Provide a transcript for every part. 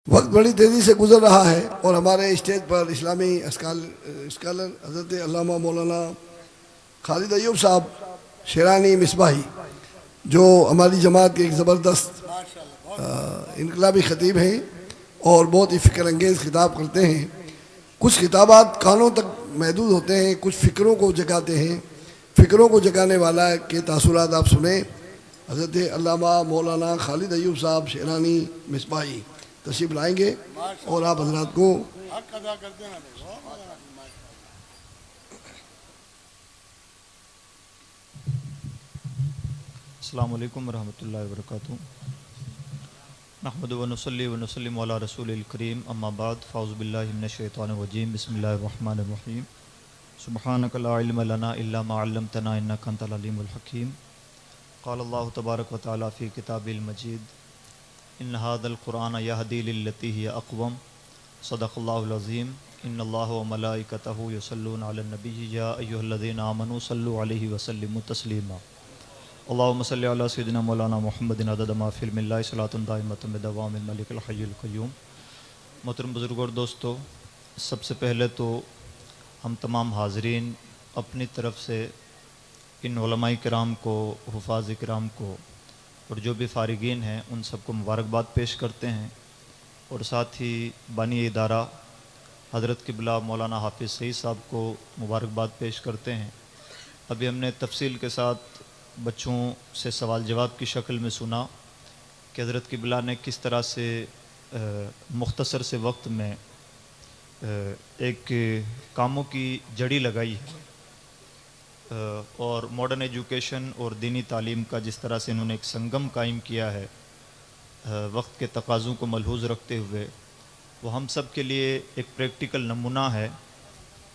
وقت بڑی تیزی سے گزر رہا ہے اور ہمارے اسٹیج پر اسلامی اسکالر حضرت علامہ مولانا خالد ایوب صاحب شیرانی مصباحی جو ہماری جماعت کے ایک زبردست انقلابی خطیب ہیں اور بہت ہی فکر انگیز خطاب کرتے ہیں. کچھ خطابات کانوں تک محدود ہوتے ہیں، کچھ فکروں کو جگاتے ہیں. فکروں کو جگانے والا کے تاثرات آپ سنیں. حضرت علامہ مولانا خالد ایوب صاحب شیرانی مصباحی تشریف لائیں گے اور آپ حضرات کو السلام علیکم ورحمۃ اللہ وبرکاتہ. نحمد و نصلی و نسلم علی رسول الکریم، اما بعد، فاعوذ باللہ من الشیطان الرجیم، بسم اللہ الرحمن الرحیم. سبحانک لا علم لنا الا ما علمتنا انک انت العلیم الحکیم. قال اللہ تبارک و تعالی فی کتاب المجید، ان ھذا القرآن یہدی للتی ہی اقوم. صدق اللہ العظیم. ان اللہ و ملائکتہ یصلون علی النبی یا ایھا الذین آمنوا صلوا علیہ وسلموا تسلیما. اللہم صلی علی سیدنا مولانا محمد عدد ما فی علم اللہ صلاۃ دائمۃ بدوام الملک الحی القیوم. محترم بزرگوں اور دوستو، سب سے پہلے تو ہم تمام حاضرین اپنی طرف سے ان علماء کرام کو، حفاظ کرام کو اور جو بھی فارغین ہیں ان سب کو مبارکباد پیش کرتے ہیں، اور ساتھ ہی بانی ادارہ حضرت قبلہ مولانا حافظ سعید صاحب کو مبارکباد پیش کرتے ہیں. ابھی ہم نے تفصیل کے ساتھ بچوں سے سوال جواب کی شکل میں سنا کہ حضرت قبلہ نے کس طرح سے مختصر سے وقت میں ایک کاموں کی جڑی لگائی ہے، اور ماڈرن ایجوکیشن اور دینی تعلیم کا جس طرح سے انہوں نے ایک سنگم قائم کیا ہے وقت کے تقاضوں کو ملحوظ رکھتے ہوئے، وہ ہم سب کے لیے ایک پریکٹیکل نمونہ ہے.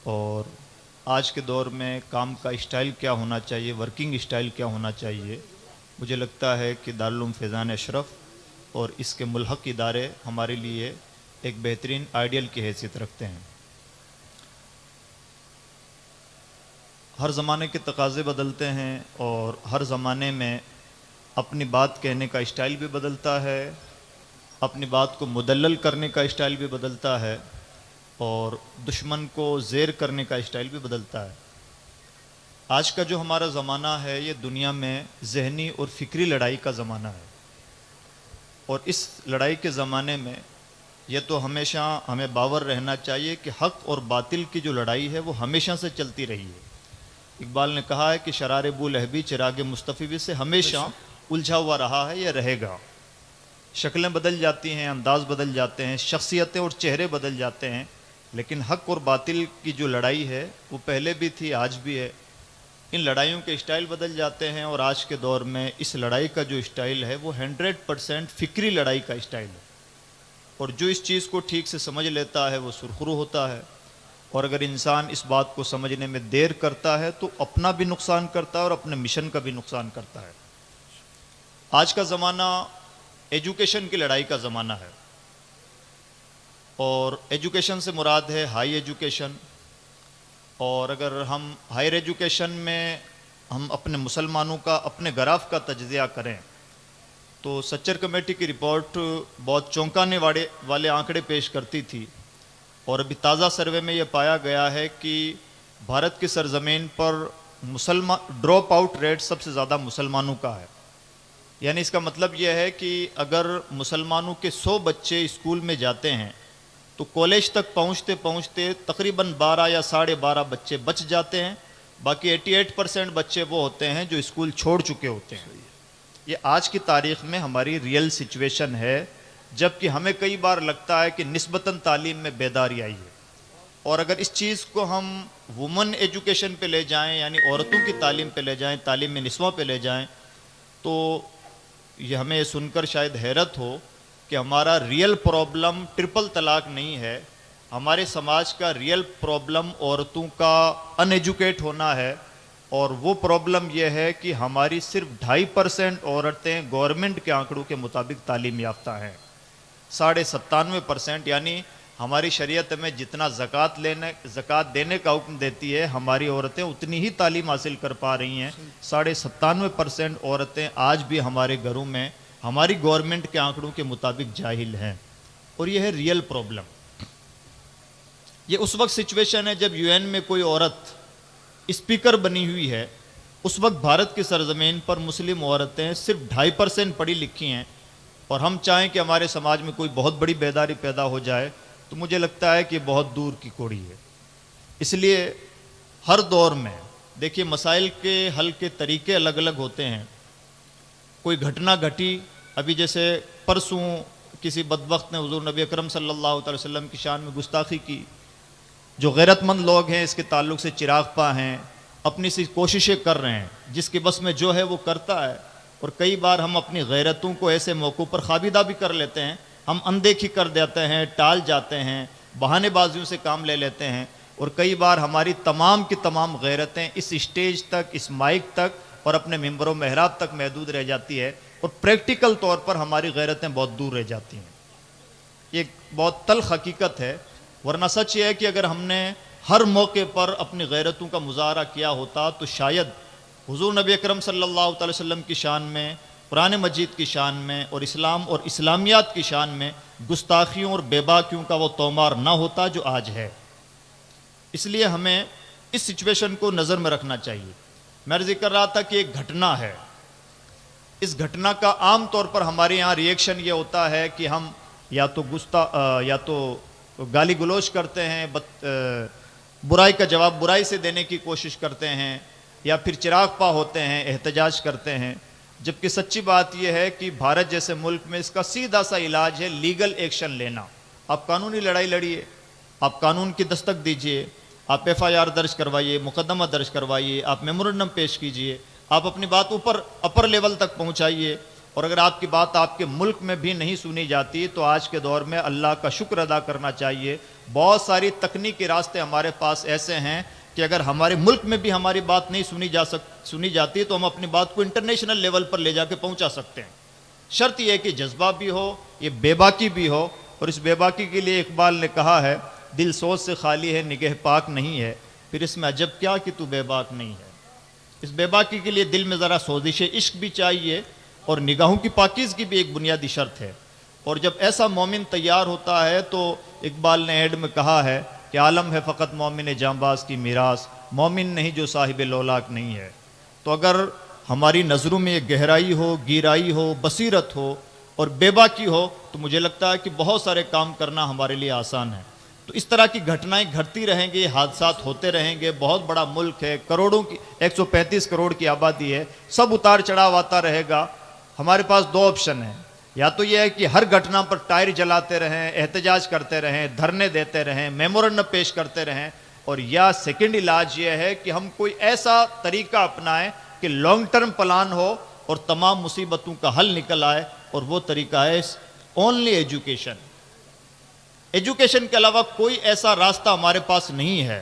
اور آج کے دور میں کام کا اسٹائل کیا ہونا چاہیے، ورکنگ اسٹائل کیا ہونا چاہیے، مجھے لگتا ہے کہ دارالعلوم فیضان اشرف اور اس کے ملحق ادارے ہمارے لیے ایک بہترین آئیڈیل کی حیثیت رکھتے ہیں. ہر زمانے کے تقاضے بدلتے ہیں اور ہر زمانے میں اپنی بات کہنے کا اسٹائل بھی بدلتا ہے، اپنی بات کو مدلل کرنے کا اسٹائل بھی بدلتا ہے، اور دشمن کو زیر کرنے کا اسٹائل بھی بدلتا ہے. آج کا جو ہمارا زمانہ ہے یہ دنیا میں ذہنی اور فکری لڑائی کا زمانہ ہے، اور اس لڑائی کے زمانے میں یہ تو ہمیشہ ہمیں باور رہنا چاہیے کہ حق اور باطل کی جو لڑائی ہے وہ ہمیشہ سے چلتی رہی ہے. اقبال نے کہا ہے کہ شرار بولہبی چراغ مصطفی سے ہمیشہ الجھا ہوا رہا ہے، یہ رہے گا. شکلیں بدل جاتی ہیں، انداز بدل جاتے ہیں، شخصیتیں اور چہرے بدل جاتے ہیں، لیکن حق اور باطل کی جو لڑائی ہے وہ پہلے بھی تھی، آج بھی ہے. ان لڑائیوں کے اسٹائل بدل جاتے ہیں، اور آج کے دور میں اس لڑائی کا جو اسٹائل ہے وہ 100% فکری لڑائی کا اسٹائل ہے. اور جو اس چیز کو ٹھیک سے سمجھ لیتا ہے وہ سرخرو ہوتا ہے، اور اگر انسان اس بات کو سمجھنے میں دیر کرتا ہے تو اپنا بھی نقصان کرتا ہے اور اپنے مشن کا بھی نقصان کرتا ہے. آج کا زمانہ ایجوکیشن کی لڑائی کا زمانہ ہے، اور ایجوکیشن سے مراد ہے ہائی ایجوکیشن. اور اگر ہم ہائر ایجوکیشن میں ہم اپنے مسلمانوں کا، اپنے گراف کا تجزیہ کریں تو سچر کمیٹی کی رپورٹ بہت چونکانے والے آنکڑے پیش کرتی تھی، اور ابھی تازہ سروے میں یہ پایا گیا ہے کہ بھارت کی سرزمین پر ڈراپ آؤٹ ریٹ سب سے زیادہ مسلمانوں کا ہے. یعنی اس کا مطلب یہ ہے کہ اگر مسلمانوں کے 100 بچے اسکول میں جاتے ہیں تو کالج تک پہنچتے پہنچتے تقریباً 12 یا 12.5 بچے بچ جاتے ہیں. باقی 88% بچے وہ ہوتے ہیں جو اسکول چھوڑ چکے ہوتے ہیں. یہ آج کی تاریخ میں ہماری ریئل سچویشن ہے، جبکہ ہمیں کئی بار لگتا ہے کہ نسبتاً تعلیم میں بیداری آئی ہے. اور اگر اس چیز کو ہم وومن ایجوکیشن پہ لے جائیں، یعنی عورتوں کی تعلیم پہ لے جائیں، تعلیم نسواں پہ لے جائیں، تو یہ ہمیں یہ سن کر شاید حیرت ہو کہ ہمارا ریئل پرابلم ٹرپل طلاق نہیں ہے. ہمارے سماج کا ریئل پرابلم عورتوں کا ان ایجوکیٹ ہونا ہے، اور وہ پرابلم یہ ہے کہ ہماری صرف 2.5% عورتیں گورنمنٹ کے آنکڑوں کے مطابق تعلیم یافتہ ہیں. 97.5%، یعنی ہماری شریعت میں جتنا زکوٰۃ دینے کا حکم دیتی ہے، ہماری عورتیں اتنی ہی تعلیم حاصل کر پا رہی ہیں. 97.5% عورتیں آج بھی ہمارے گھروں میں ہماری گورنمنٹ کے آنکڑوں کے مطابق جاہل ہیں. اور یہ ہے ریئل پرابلم. یہ اس وقت سچویشن ہے جب UN میں کوئی عورت اسپیکر بنی ہوئی ہے. اس وقت بھارت کی سرزمین پر مسلم عورتیں صرف 2.5% پڑھی لکھی ہیں، اور ہم چاہیں کہ ہمارے سماج میں کوئی بہت بڑی بیداری پیدا ہو جائے تو مجھے لگتا ہے کہ بہت دور کی کوڑی ہے. اس لیے ہر دور میں دیکھیے مسائل کے حل کے طریقے الگ الگ ہوتے ہیں. کوئی گھٹنا گھٹی، ابھی جیسے پرسوں کسی بدبخت نے حضور نبی اکرم صلی اللہ علیہ وسلم کی شان میں گستاخی کی. جو غیرت مند لوگ ہیں اس کے تعلق سے چراغ پا ہیں، اپنی سی کوششیں کر رہے ہیں، جس کے بس میں جو ہے وہ کرتا ہے. اور کئی بار ہم اپنی غیرتوں کو ایسے موقعوں پر خوابیدہ بھی کر لیتے ہیں، ہم اندیکھی کر دیتے ہیں، ٹال جاتے ہیں، بہانے بازیوں سے کام لے لیتے ہیں. اور کئی بار ہماری تمام کی تمام غیرتیں اس اسٹیج تک، اس مائک تک اور اپنے ممبر و محراب تک محدود رہ جاتی ہے، اور پریکٹیکل طور پر ہماری غیرتیں بہت دور رہ جاتی ہیں. یہ ایک بہت تلخ حقیقت ہے. ورنہ سچ یہ ہے کہ اگر ہم نے ہر موقع پر اپنی غیرتوں کا مظاہرہ کیا ہوتا تو شاید حضور نبی اکرم صلی اللہ علیہ وسلم کی شان میں، قرآن مجید کی شان میں اور اسلام اور اسلامیات کی شان میں گستاخیوں اور بے باکیوں کا وہ تومار نہ ہوتا جو آج ہے. اس لیے ہمیں اس سچویشن کو نظر میں رکھنا چاہیے. میں ذکر کر رہا تھا کہ ایک گھٹنا ہے، اس گھٹنا کا عام طور پر ہمارے یہاں ریئیکشن یہ ہوتا ہے کہ ہم یا تو گالی گلوچ کرتے ہیں، برائی کا جواب برائی سے دینے کی کوشش کرتے ہیں، یا پھر چراغ پا ہوتے ہیں، احتجاج کرتے ہیں. جبکہ سچی بات یہ ہے کہ بھارت جیسے ملک میں اس کا سیدھا سا علاج ہے لیگل ایکشن لینا. آپ قانونی لڑائی لڑیے، آپ قانون کی دستک دیجئے، آپ FIR درج کروائیے، مقدمہ درج کروائیے، آپ میمورنڈم پیش کیجئے، آپ اپنی بات اپر لیول تک پہنچائیے. اور اگر آپ کی بات آپ کے ملک میں بھی نہیں سنی جاتی تو آج کے دور میں اللہ کا شکر ادا کرنا چاہیے. بہت ساری تکنیکی راستے ہمارے پاس ایسے ہیں کہ اگر ہمارے ملک میں بھی ہماری بات نہیں سنی جاتی تو ہم اپنی بات کو انٹرنیشنل لیول پر لے جا کے پہنچا سکتے ہیں. شرط یہ ہے کہ جذبہ بھی ہو، یہ بے باکی بھی ہو. اور اس بے باکی کے لیے اقبال نے کہا ہے، دل سوچ سے خالی ہے نگہ پاک نہیں ہے، پھر اس میں عجب کیا کہ تو بے باک نہیں ہے. اس بے باکی کے لیے دل میں ذرا سوزش عشق بھی چاہیے، اور نگاہوں کی پاکیزگی بھی ایک بنیادی شرط ہے. اور جب ایسا مومن تیار ہوتا ہے تو اقبال نے ایڈ میں کہا ہے کہ عالم ہے فقط مومن جانباز کی میراث، مومن نہیں جو صاحب لولاک نہیں ہے. تو اگر ہماری نظروں میں یہ گہرائی ہو، گیرائی ہو، بصیرت ہو اور بے باکی ہو تو مجھے لگتا ہے کہ بہت سارے کام کرنا ہمارے لیے آسان ہے. تو اس طرح کی گھٹنائیں گھٹتی رہیں گی، حادثات ہوتے رہیں گے. بہت بڑا ملک ہے، کروڑوں کی 135 کروڑ کی آبادی ہے، سب اتار چڑھاؤ آتا رہے گا. ہمارے پاس دو آپشن ہیں، یا تو یہ ہے کہ ہر گھٹنا پر ٹائر جلاتے رہیں، احتجاج کرتے رہیں، دھرنے دیتے رہیں، میمورنڈم پیش کرتے رہیں، اور یا سیکنڈ علاج یہ ہے کہ ہم کوئی ایسا طریقہ اپنائیں کہ لانگ ٹرم پلان ہو اور تمام مصیبتوں کا حل نکل آئے. اور وہ طریقہ ہے اونلی ایجوکیشن. ایجوکیشن کے علاوہ کوئی ایسا راستہ ہمارے پاس نہیں ہے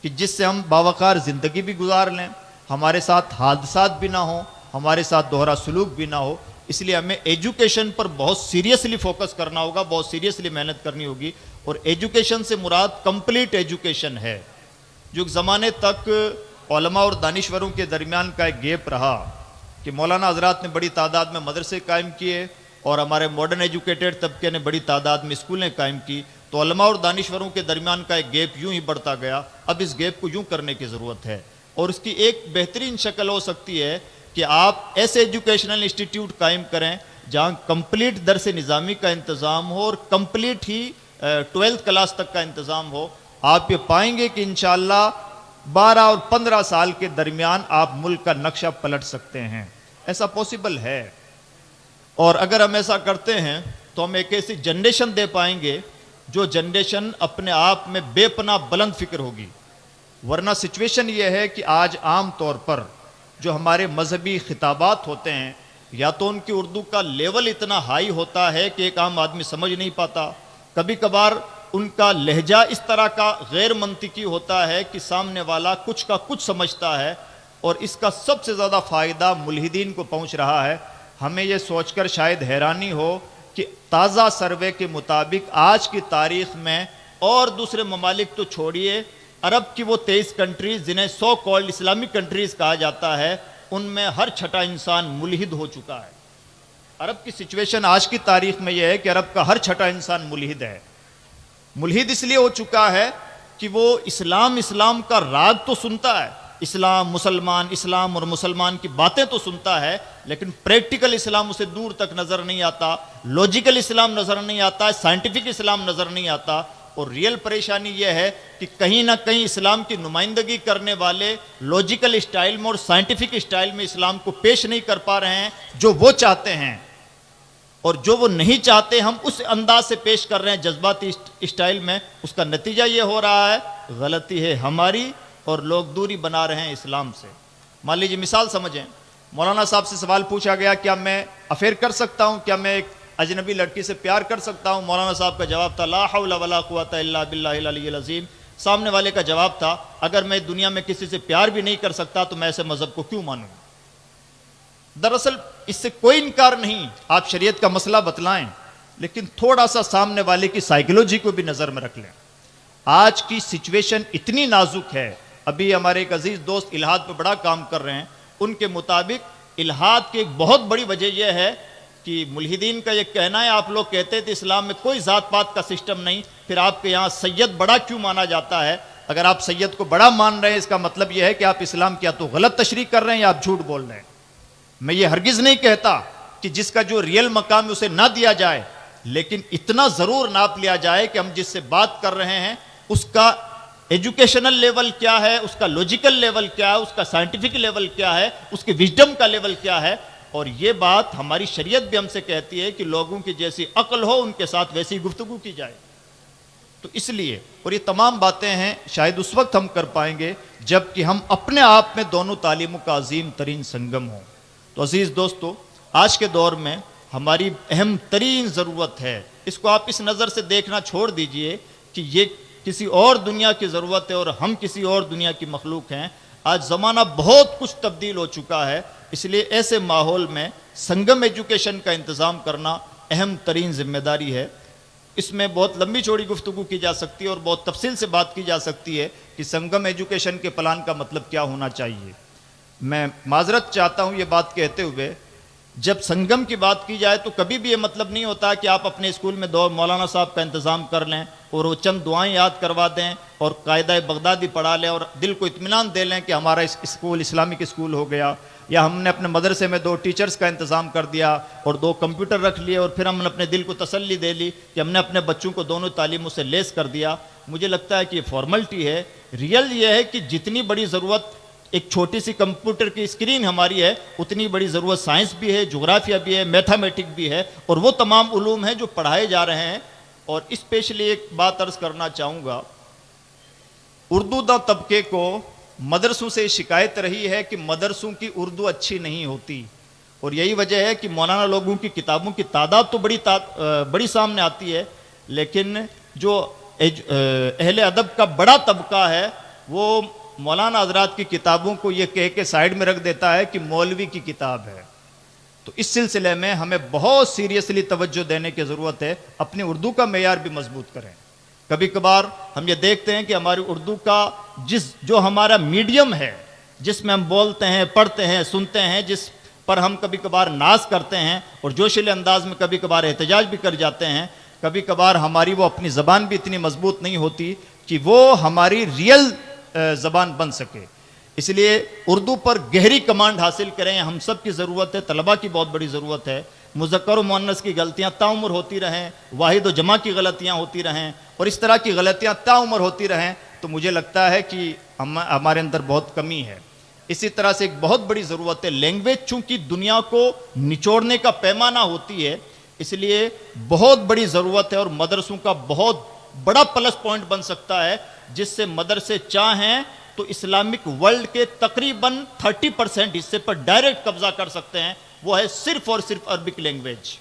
کہ جس سے ہم باوقار زندگی بھی گزار لیں، ہمارے ساتھ حادثات بھی نہ ہوں، ہمارے ساتھ دوہرا سلوک بھی نہ ہو. اس لیے ہمیں ایجوکیشن پر بہت سیریسلی فوکس کرنا ہوگا، بہت سیریسلی محنت کرنی ہوگی. اور ایجوکیشن سے مراد کمپلیٹ ایجوکیشن ہے. جو ایک زمانے تک علماء اور دانشوروں کے درمیان کا ایک گیپ رہا کہ مولانا حضرات نے بڑی تعداد میں مدرسے قائم کیے اور ہمارے ماڈرن ایجوکیٹڈ طبقے نے بڑی تعداد میں اسکولیں قائم کی، تو علماء اور دانشوروں کے درمیان کا ایک گیپ یوں ہی بڑھتا گیا. اب اس گیپ کو یوں کرنے کی ضرورت ہے، اور اس کی ایک بہترین شکل ہو سکتی ہے کہ آپ ایسے ایجوکیشنل انسٹیٹیوٹ قائم کریں جہاں کمپلیٹ درس نظامی کا انتظام ہو اور کمپلیٹ ہی 12th کلاس تک کا انتظام ہو. آپ یہ پائیں گے کہ انشاءاللہ 12 اور 15 سال کے درمیان آپ ملک کا نقشہ پلٹ سکتے ہیں. ایسا پاسبل ہے، اور اگر ہم ایسا کرتے ہیں تو ہم ایک ایسی جنریشن دے پائیں گے جو جنریشن اپنے آپ میں بے پناہ بلند فکر ہوگی. ورنہ سچویشن یہ ہے کہ آج عام طور پر جو ہمارے مذہبی خطابات ہوتے ہیں، یا تو ان کی اردو کا لیول اتنا ہائی ہوتا ہے کہ ایک عام آدمی سمجھ نہیں پاتا، کبھی کبھار ان کا لہجہ اس طرح کا غیر منطقی ہوتا ہے کہ سامنے والا کچھ کا کچھ سمجھتا ہے، اور اس کا سب سے زیادہ فائدہ ملحدین کو پہنچ رہا ہے. ہمیں یہ سوچ کر شاید حیرانی ہو کہ تازہ سروے کے مطابق آج کی تاریخ میں، اور دوسرے ممالک تو چھوڑیے، عرب کی وہ 23 کنٹریز جنہیں سو کالڈ اسلامک کنٹریز کہا جاتا ہے، ان میں ہر چھٹا انسان ملحد ہو چکا ہے. عرب کی سچویشن آج کی تاریخ میں یہ ہے کہ عرب کا ہر چھٹا انسان ملحد ہے. ملحد اس لیے ہو چکا ہے کہ وہ اسلام کا راگ تو سنتا ہے، اسلام اور مسلمان کی باتیں تو سنتا ہے، لیکن پریکٹیکل اسلام اسے دور تک نظر نہیں آتا، لاجیکل اسلام نظر نہیں آتا، سائنٹیفک اسلام نظر نہیں آتا. اور ریئل پریشانی یہ ہے کہ کہیں نہ کہیں اسلام کی نمائندگی کرنے والے لاجیکل اسٹائل میں اور سائنٹیفک اسٹائل میں اسلام کو پیش نہیں کر پا رہے ہیں جو وہ چاہتے ہیں، اور جو وہ نہیں چاہتے ہم اس انداز سے پیش کر رہے ہیں جذباتی اسٹائل میں. اس کا نتیجہ یہ ہو رہا ہے غلطی ہے ہماری اور لوگ دوری بنا رہے ہیں اسلام سے. مان لیجیے مثال سمجھیں، مولانا صاحب سے سوال پوچھا گیا کیا میں افیئر کر سکتا ہوں، کیا میں ایک اجنبی لڑکی سے پیار کر سکتا ہوں؟ مولانا صاحب کا جواب تھا لا حول ولا قوت الا باللہ العلی العظیم. سامنے والے کا جواب تھا اگر میں دنیا میں کسی سے پیار بھی نہیں کر سکتا تو میں ایسے مذہب کو کیوں مانوں؟ دراصل اس سے کوئی انکار نہیں، آپ شریعت کا مسئلہ بتلائیں، لیکن تھوڑا سا سامنے والے کی سائیکولوجی کو بھی نظر میں رکھ لیں. آج کی سچویشن اتنی نازک ہے. ابھی ہمارے ایک عزیز دوست الہاد پہ بڑا کام کر رہے ہیں، ان کے مطابق الہاد کی ایک بہت بڑی وجہ یہ ہے کہ ملحدین کا یہ کہنا ہے آپ لوگ کہتے تھے اسلام میں کوئی ذات پات کا سسٹم نہیں، پھر آپ کے یہاں سید بڑا کیوں مانا جاتا ہے؟ اگر آپ سید کو بڑا مان رہے ہیں اس کا مطلب یہ ہے کہ آپ اسلام کی یا تو غلط تشریح کر رہے ہیں یا آپ جھوٹ بول رہے ہیں. میں یہ ہرگز نہیں کہتا کہ جس کا جو ریئل مقام ہے اسے نہ دیا جائے، لیکن اتنا ضرور ناپ لیا جائے کہ ہم جس سے بات کر رہے ہیں اس کا ایجوکیشنل لیول کیا ہے، اس کا لوجیکل لیول کیا ہے، اس کا سائنٹیفک لیول کیا ہے، اس کی وژڈم کا لیول کیا ہے. اور یہ بات ہماری شریعت بھی ہم سے کہتی ہے کہ لوگوں کی جیسی عقل ہو ان کے ساتھ ویسی گفتگو کی جائے. تو اس لیے اور یہ تمام باتیں ہیں شاید اس وقت ہم کر پائیں گے جب کہ ہم اپنے آپ میں دونوں تعلیموں کا عظیم ترین سنگم ہوں. تو عزیز دوستو، آج کے دور میں ہماری اہم ترین ضرورت ہے، اس کو آپ اس نظر سے دیکھنا چھوڑ دیجئے کہ یہ کسی اور دنیا کی ضرورت ہے اور ہم کسی اور دنیا کی مخلوق ہیں. آج زمانہ بہت کچھ تبدیل ہو چکا ہے، اس لیے ایسے ماحول میں سنگم ایجوکیشن کا انتظام کرنا اہم ترین ذمہ داری ہے. اس میں بہت لمبی چوڑی گفتگو کی جا سکتی ہے اور بہت تفصیل سے بات کی جا سکتی ہے کہ سنگم ایجوکیشن کے پلان کا مطلب کیا ہونا چاہیے. میں معذرت چاہتا ہوں یہ بات کہتے ہوئے، جب سنگم کی بات کی جائے تو کبھی بھی یہ مطلب نہیں ہوتا کہ آپ اپنے اسکول میں دو مولانا صاحب کا انتظام کر لیں اور وہ چند دعائیں یاد کروا دیں اور قاعدہ بغدادی پڑھا لیں اور دل کو اطمینان دے لیں کہ ہمارا اسکول اسلامک اسکول ہو گیا، یا ہم نے اپنے مدرسے میں 2 ٹیچرز کا انتظام کر دیا اور 2 کمپیوٹر رکھ لیے اور پھر ہم نے اپنے دل کو تسلی دے لی کہ ہم نے اپنے بچوں کو دونوں تعلیموں سے لیس کر دیا. مجھے لگتا ہے کہ یہ فارملٹی ہے. ریئل یہ ہے کہ جتنی بڑی ضرورت ایک چھوٹی سی کمپیوٹر کی اسکرین ہماری ہے، اتنی بڑی ضرورت سائنس بھی ہے، جغرافیہ بھی ہے، میتھمیٹک بھی ہے، اور وہ تمام علوم ہیں جو پڑھائے جا رہے ہیں. اور اسپیشلی ایک بات عرض کرنا چاہوں گا، اردو داں طبقے کو مدرسوں سے شکایت رہی ہے کہ مدرسوں کی اردو اچھی نہیں ہوتی، اور یہی وجہ ہے کہ مولانا لوگوں کی کتابوں کی تعداد تو بڑی سامنے آتی ہے، لیکن جو اہل ادب کا بڑا طبقہ ہے وہ مولانا حضرات کی کتابوں کو یہ کہہ کے سائیڈ میں رکھ دیتا ہے کہ مولوی کی کتاب ہے. تو اس سلسلے میں ہمیں بہت سیریسلی توجہ دینے کی ضرورت ہے. اپنی اردو کا معیار بھی مضبوط کریں. کبھی کبھار ہم یہ دیکھتے ہیں کہ ہماری اردو کا جو ہمارا میڈیم ہے، جس میں ہم بولتے ہیں، پڑھتے ہیں، سنتے ہیں، جس پر ہم کبھی کبھار ناز کرتے ہیں اور جوشیلے انداز میں کبھی کبھار احتجاج بھی کر جاتے ہیں، کبھی کبھار ہماری وہ اپنی زبان بھی اتنی مضبوط نہیں ہوتی کہ وہ ہماری ریئل زبان بن سکے. اس لیے اردو پر گہری کمانڈ حاصل کریں. ہم سب کی ضرورت ہے، طلباء کی بہت بڑی ضرورت ہے. مذکر و مؤنث کی غلطیاں تعمر ہوتی رہیں، واحد و جمع کی غلطیاں ہوتی رہیں، اور اس طرح کی غلطیاں تعمر ہوتی رہیں تو مجھے لگتا ہے کہ ہمارے اندر بہت کمی ہے. اسی طرح سے ایک بہت بڑی ضرورت ہے لینگویج، چونکہ دنیا کو نچوڑنے کا پیمانہ ہوتی ہے، اس لیے بہت بڑی ضرورت ہے. اور مدرسوں کا بہت بڑا پلس پوائنٹ بن سکتا ہے جس سے مدرسے چاہیں تو اسلامک ورلڈ کے تقریباً 30% حصے پر ڈائریکٹ قبضہ کر سکتے ہیں. وہ ہے صرف اور صرف عربک لینگویج.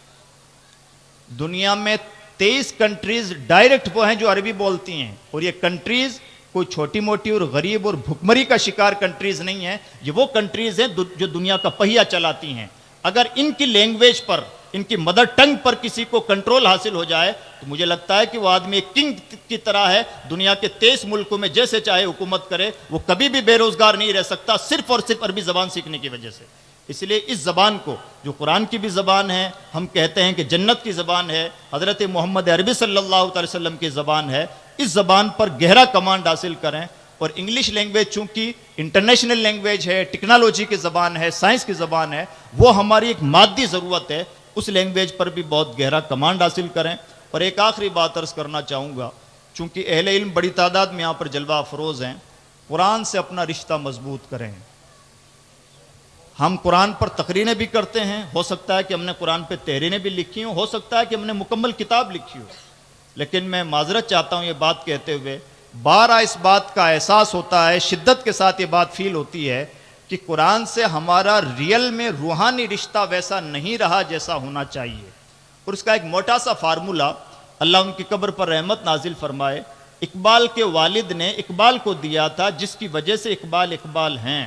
دنیا میں 23 کنٹریز ڈائریکٹ وہ ہیں جو عربی بولتی ہیں، اور یہ کنٹریز کوئی چھوٹی موٹی اور غریب اور بھکمری کا شکار کنٹریز نہیں ہیں. یہ وہ کنٹریز ہیں جو دنیا کا پہیہ چلاتی ہیں. اگر ان کی لینگویج پر، ان کی مدر ٹنگ پر کسی کو کنٹرول حاصل ہو جائے تو مجھے لگتا ہے کہ وہ آدمی ایک کنگ کی طرح ہے. دنیا کے 23 ملکوں میں جیسے چاہے حکومت کرے، وہ کبھی بھی بے روزگار نہیں رہ سکتا، صرف اور صرف عربی زبان سیکھنے کی وجہ سے. اس لیے اس زبان کو جو قرآن کی بھی زبان ہے، ہم کہتے ہیں کہ جنت کی زبان ہے، حضرت محمد عربی صلی اللہ علیہ وسلم کی زبان ہے، اس زبان پر گہرا کمانڈ حاصل کریں. اور انگلش لینگویج چونکہ انٹرنیشنل لینگویج ہے، ٹیکنالوجی کی زبان ہے، سائنس کی زبان ہے، وہ ہماری ایک مادی ضرورت ہے، اس لینگویج پر بھی بہت گہرا کمانڈ حاصل کریں. اور ایک آخری بات عرض کرنا چاہوں گا، چونکہ اہل علم بڑی تعداد میں یہاں پر جلوہ افروز ہیں، قرآن سے اپنا رشتہ مضبوط کریں. ہم قرآن پر تقریریں بھی کرتے ہیں، ہو سکتا ہے کہ ہم نے قرآن پہ تحریریں بھی لکھی ہوں، ہو سکتا ہے کہ ہم نے مکمل کتاب لکھی ہو، لیکن میں معذرت چاہتا ہوں یہ بات کہتے ہوئے، بارہ اس بات کا احساس ہوتا ہے، شدت کے ساتھ یہ بات فیل ہوتی ہے کہ قرآن سے ہمارا ریئل میں روحانی رشتہ ویسا نہیں رہا جیسا ہونا چاہیے. اور اس کا ایک موٹا سا فارمولہ، اللہ ان کی قبر پر رحمت نازل فرمائے، اقبال کے والد نے اقبال کو دیا تھا، جس کی وجہ سے اقبال اقبال ہیں.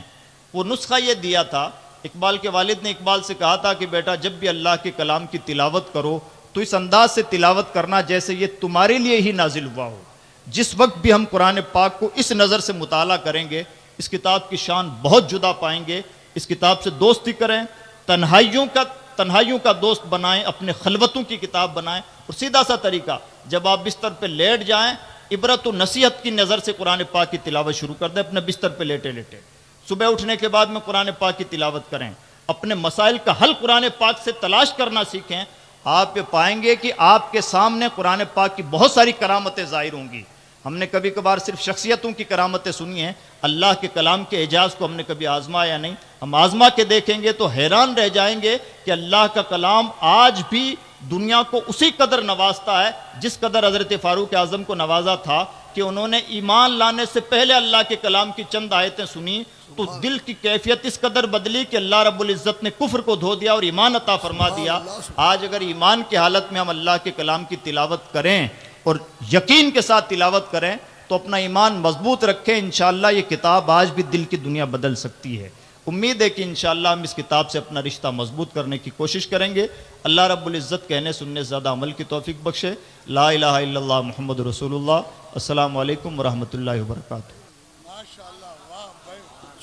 وہ نسخہ یہ دیا تھا، اقبال کے والد نے اقبال سے کہا تھا کہ بیٹا جب بھی اللہ کے کلام کی تلاوت کرو تو اس انداز سے تلاوت کرنا جیسے یہ تمہارے لیے ہی نازل ہوا ہو. جس وقت بھی ہم قرآن پاک کو اس نظر سے مطالعہ کریں گے، اس کتاب کی شان بہت جدا پائیں گے. اس کتاب سے دوستی کریں، تنہائیوں کا دوست بنائیں، اپنے خلوتوں کی کتاب بنائیں. اور سیدھا سا طریقہ، جب آپ بستر پہ لیٹ جائیں، عبرت و نصیحت کی نظر سے قرآن پاک کی تلاوت شروع کر دیں، اپنے بستر پہ لیٹے لیٹے. صبح اٹھنے کے بعد میں قرآن پاک کی تلاوت کریں، اپنے مسائل کا حل قرآن پاک سے تلاش کرنا سیکھیں. آپ یہ پائیں گے کہ آپ کے سامنے قرآن پاک کی بہت ساری کرامتیں ظاہر ہوں گی. ہم نے کبھی کبھار صرف شخصیتوں کی کرامتیں سنی ہیں، اللہ کے کلام کے اعجاز کو ہم نے کبھی آزمایا نہیں. ہم آزما کے دیکھیں گے تو حیران رہ جائیں گے کہ اللہ کا کلام آج بھی دنیا کو اسی قدر نوازتا ہے جس قدر حضرت فاروق اعظم کو نوازا تھا کہ انہوں نے ایمان لانے سے پہلے اللہ کے کلام کی چند آیتیں سنی تو دل کی کیفیت اس قدر بدلی کہ اللہ رب العزت نے کفر کو دھو دیا اور ایمان عطا فرما دیا. آج اگر ایمان کی حالت میں ہم اللہ کے کلام کی تلاوت کریں اور یقین کے ساتھ تلاوت کریں تو اپنا ایمان مضبوط رکھیں، انشاءاللہ یہ کتاب آج بھی دل کی دنیا بدل سکتی ہے. امید ہے کہ انشاءاللہ ہم اس کتاب سے اپنا رشتہ مضبوط کرنے کی کوشش کریں گے. اللہ رب العزت کہنے سننے سے زیادہ عمل کی توفیق بخشے. لا الہ الا اللہ محمد رسول اللہ. السلام علیکم ورحمۃ اللہ وبرکاتہ.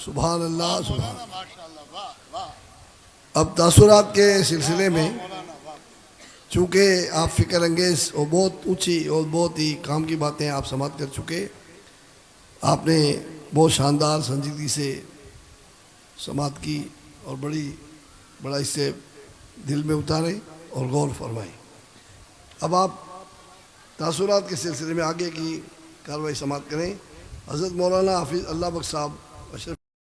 سبحان اللہ سبحان اللہ. اب تاثرات کے سلسلے میں چونکہ آپ فکر انگیز اور بہت اونچی اور بہت ہی کام کی باتیں آپ سماعت کر چکے، آپ نے بہت شاندار سنجیدگی سے سماعت کی اور بڑا اس سے دل میں اتارے اور غور فرمائے. اب آپ تاثرات کے سلسلے میں آگے کی کارروائی سماعت کریں. حضرت مولانا حافظ اللہ بخش صاحب اشرف